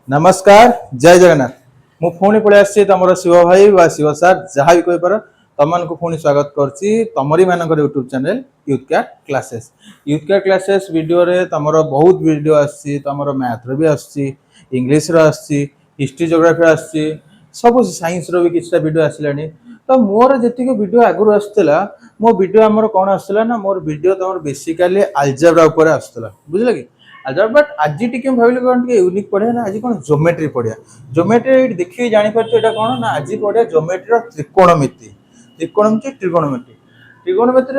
नमस्कार जय जगन्नाथ मु पुणी पड़े आसी तुम शिव भाई व शिव सार जहाँ भी कही पार तुम मान पुणी स्वागत करछि तमरी मान YouTube channel youth care classes video रे तमरो बहुत वीडियो आसी तमरो मैथ रो भी आसी इंग्लिश रो आसी हिस्ट्री ज्योग्राफी आसी सब साइंस रो भी किछटा वीडियो आसिलानी तो मोर जेतिक वीडियो आगु आसला मो वीडियो आमर कौन आसला ना मोर वीडियो तुम बेसिकली अलजेब्रा ऊपर आसला बुझल कि अलजेब्रा बट आज टिके भाविले कौन टिके यूनिक पढ़िया ना आज कौन ज्योमेट्री पढ़िया ज्योमेट्री देखिए जानि पारछो एटा कौन ना आज पढ़िया ज्योमेट्री रो त्रिकोणमिति त्रिकोणमिति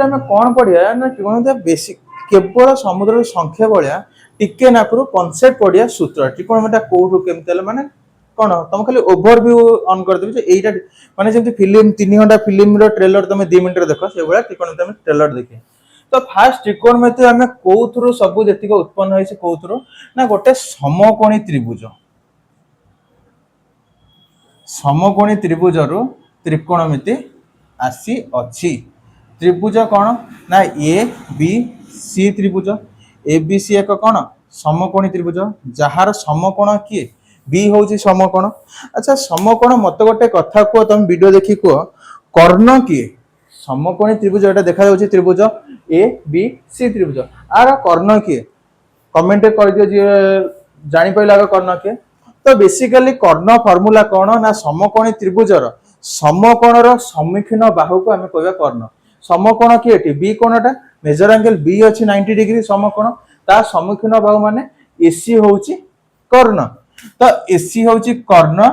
हमें कौन पढ़िया ना त्रिकोणमिति बेसिक केवल समुद्र संख्या भाया टिके नाकरू कॉन्सेप्ट पढ़िया सूत्र त्रिकोणमिति कोठू केमते माने कौन तुम खाली ओवरव्यू ऑन कर देबे एटा माने जेमति फिल्म 3 घंटा फिल्म रो ट्रेलर तुम 2 मिनिट रे देखो से बळा त्रिकोणमिति हम ट्रेलर देखे तो फास्ट त्रिकोणमिति हमें कोथुरु सब जेतिक उत्पन्न होइसे कोथुरु ना गोटे समकोणी त्रिभुज रु त्रिकोणमिति आसी अछि त्रिभुज कौन ना ए बी सी त्रिभुज ए बी सी एक कौन समकोणी त्रिभुज जहार समकोण किए बी होची समकोण अच्छा समकोण मत गोटे कथा को तुम वीडियो देखि को कर्ण किए समकोणी त्रिभुज एटा देखा जाउची त्रिभुज ए बी सी त्रिभुज आर कर्ण किए कमेंट कर दियो जे जानि पइला कर्ण किए तो बेसिकली कर्ण फार्मूला कौन ना समकोणी त्रिभुजर समकोणर सम्मुखीन बाहु को हमें कहबा कर्ण समकोण किए एटी बी कोणटा मेजर एंगल बी अछि 90 डिग्री समकोण ता सम्मुखीन बाहु माने एसी होउची कर्ण तो एसी होउची कर्ण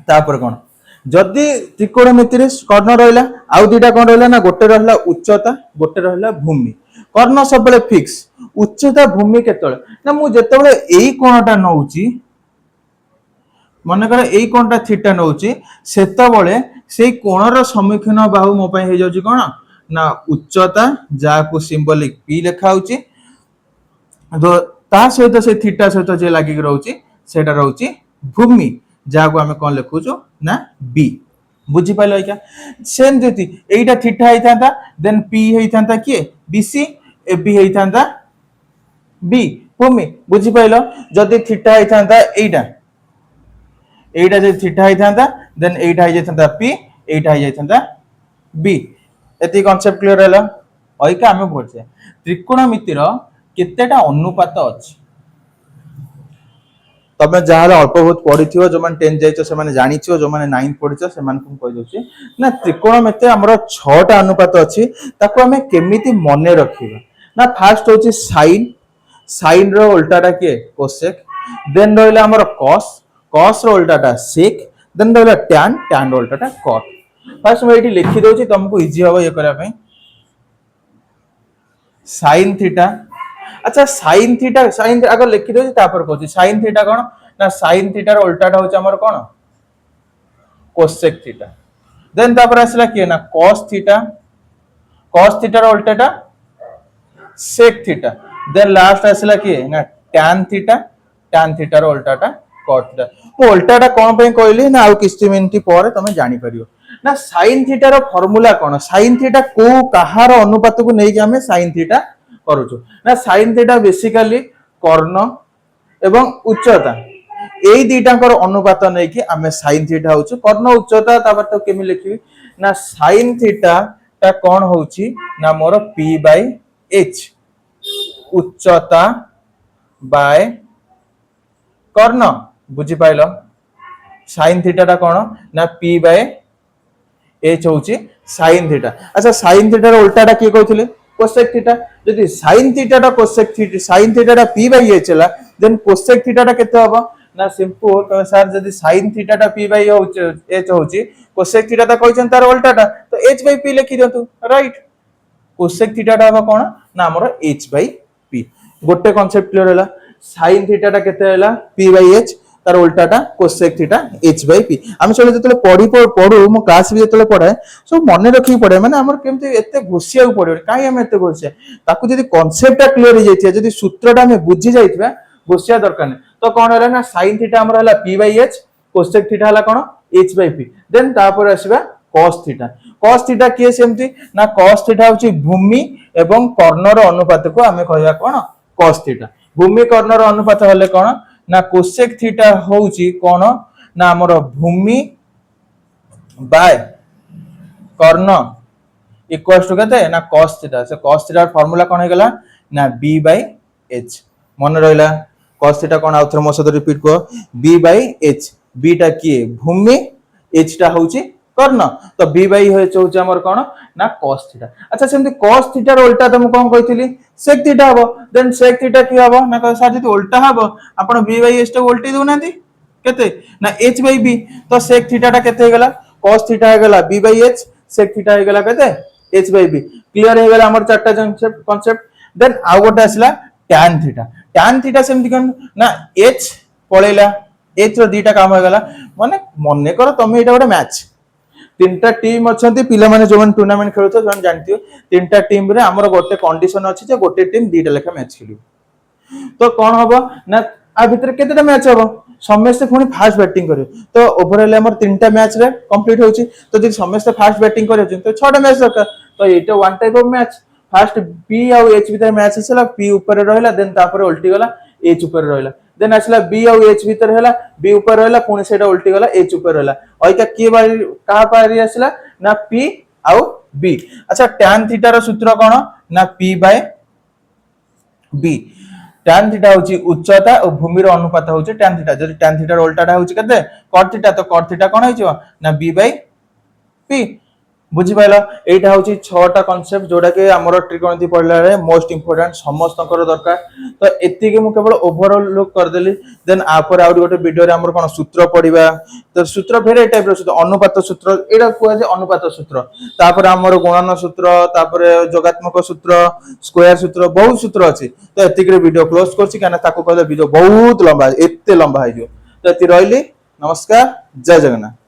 तापर कोन जदि त्रिकोणमिति रे कर्ण रहला आउ दुटा कोन रहला ना गोटे रहला उच्चता गोटे रहला भूमि कर्ण सबले फिक्स उच्चता भूमि केतळे ना मु जेतेबेले एई कोणटा नउची मन कर एई कोणटा थीटा नउची सेतेबेले सेई कोणर सम्मुखीन बाहु मो पय हे जाउची कोन ना उच्चता जाको सिंबलिक पी लेखा होउची तो ता सहित से थीटा सहित जे लागि रहउची सेटा रहउची भूमि जाको हमें कोन लिखुचो ना बी बुझी पाइलो क्या सेम जति एटा थीटा हेई थांता देन पी हेई थांता के बीसी ए बी हेई थांता बी भूमि बुझी पाइलो जदि थीटा हेई थांता एटा जे थीटा हेई थांता देन एटा हेई थांता पी एटा हेई थांता बी एती कांसेप्ट क्लियर हैला ओइका हमें बोलछे त्रिकोणमितिर केतेटा अनुपात अछि तमे जहाँ अल्प बहुत पढ़ी जो मैंने 10 जाइछ से माने जानी जो मैंने 9 पढ़ी से माने कहि दोछि ना त्रिकोणमिति हमर 6टा अनुपात अछि ताको हमें केमिति मने रखिबा ना फर्स्ट होछि साइन रो उल्टाटा के कोसेक देन रहला हमर कॉस रो उल्टाटा सेक देन रहला टैन रो उल्टाटा कॉट फर्स्ट मैं एठी लिखि दोछि तुमको इजी होबो ये करा पई साइन थीटा अच्छा साइन थीटा साइन अगर लिखि दो तापर कहछि साइन थीटा कोन ना साइन थीटा रो उल्टाटा होछ हमर कोन कोसेक थीटा देन तापर आसला के ना cos थीटा रो उल्टाटा sec थीटा देन लास्ट आसला के ना tan थीटा रो उल्टाटा cot थीटा मो उल्टाटा कोन पे कहली ना आ किछि मिनिट पर तमे जानि परियो ना sin थीटा रो फार्मूला कोन sin थीटा को कहार अनुपात को नै कि हमें sin थीटा करूछु ना sin थीटा बेसिकली कर्ण एवं उच्चता एई दुटाकर अनुपात नै कि हमें sin थीटा होछु कर्ण उच्चता तापर तो केमि लिखिबी ना sin थीटा ता कोन होउची ना मोर p बाय h उच्चता बाय कर्ण बुझी पाइलो sin थीटा ता कोन ना p बाय h होउची sin थीटा अच्छा sin थीटा रो उल्टाटा के कहथिले कोसेक थीटा यदि sin थीटा टा कोसेक थीटा sin थीटा टा p बाय h चला देन कोसेक थीटा टा केते होबो ना सिंपल तो सर यदि sin थीटा टा p बाय h होची कोसेक थीटा टा कहछन तार उल्टाटा तो h बाय p लिखि दियंतु राइट कोसेक थीटा टा होबो कोन ना हमर h बाय p गोटे कांसेप्ट क्लियर होला sin थीटा टा केते होला p बाय h तार उल्टाटा cosec theta h by p हम सब जतले पढू मो क्लास भी जतले पढाए सब मन रखि पढे माने हमर केमते एते घोसिया पड़े काई हम एते घोसिया ताकू जदी कांसेप्ट टा क्लियर हो जाइतिया जदी सूत्रटा हम बुझी जाइतिबा घोसिया दरकार नै तो कोन होला ना sin थीटा हमर होला p by h cosec theta होला कोन h बाय p देन तापर आसीबा cos थीटा के सेमती ना cos थीटा होची भूमि एवं कर्णर अनुपात को हमें कहया कोन cos थीटा भूमि कर्णर अनुपात हेले कोन ना कोसेक थीटा होउची कोन ना हमर भूमि बाय कर्ण इक्वल्स टू केते ना cos थीटा। से cos थीटा फार्मूला कोन हे गला ना b बाय h मन रहला। cos थीटा कोन आउथर मो सहित रिपीट को b बाय h b टा किए भूमि h टा होउची कर्ण तो b बाय h होउची हमर कोन ना cos थीटा। अच्छा सेमति cos थीटा रो उल्टा त मु कोन कहितली sec थीटा हबो देन sec थीटा की हबो ना कह सार जति उल्टा हबो आपण b बाय h टा उल्टी दउ नांती केते ना h बाय b तो sec थीटा टा केते हे गला cos थीटा हे गला b by h sec theta हे गला केते h बाय b क्लियर हे गला हमर चारटा कांसेप्ट। देन आउ गोटे आसला tan थीटा सेमति कोन ना h पळेला h रो दीटा काम हो गला माने मने कर तमे एटा गोटे मैच तीनटा टीम अछंती पिला माने जो टूर्नामेंट खेलुतो जन जानथियो तीनटा टीम रे हमर गोटे कंडीशन अछि जे गोटे टीम दीटा लेखा मैच खेलियो तो कोन हबो ना आ भीतर केतेटा मैच हबो समस्त पुनी फास्ट बैटिंग करियो तो ओवरऑल हमर तीनटा मैच रे कंप्लीट होची तो जे समस्त फास्ट बैटिंग करियो तो 6टा मैच दरकार तो एटा one type of match fast P आ एच भीतर मैच हसला पी ऊपर रहला देन तापर उल्टी गला एच ऊपर रहला देन आसला बी आ एच भीतर हैला बी ऊपर रहला पुणी सेटा उल्टी गला एच ऊपर रहला ओइका के बारी का पारी आसला ना पी आ बी। अच्छा tan थीटा रो सूत्र कोन ना p by b tan theta होची उच्चता और भूमि रो अनुपात होची tan थीटा जदि tan थीटा रो उल्टाटा होची कते cot थीटा तो cot थीटा कोन होइछो ना b बाय p बुझी पाइला एटा होची 6टा कांसेप्ट जोडा के हमर त्रिकोणमिति पढला रे मोस्ट इंपोर्टेंट समस्तकर दरकार तो एति के मु केवल ओवरऑल लुक कर देली देन आपर आउट गोटे वीडियो रे हमर कोन सूत्र पढिबा तो सूत्र फेर ए टाइप रो सूत्र अनुपात सूत्र एटा कोआ जे अनुपात सूत्र तापर हमर गुणन सूत्र तापर जोगात्मक सूत्र स्क्वायर सूत्र बहुत सूत्र अछि तो एति के वीडियो क्लोज करछि काना ताको कहले वीडियो बहुत लंबा एते लंबा है जो तो एति रहली नमस्कार जय जगन्नाथ।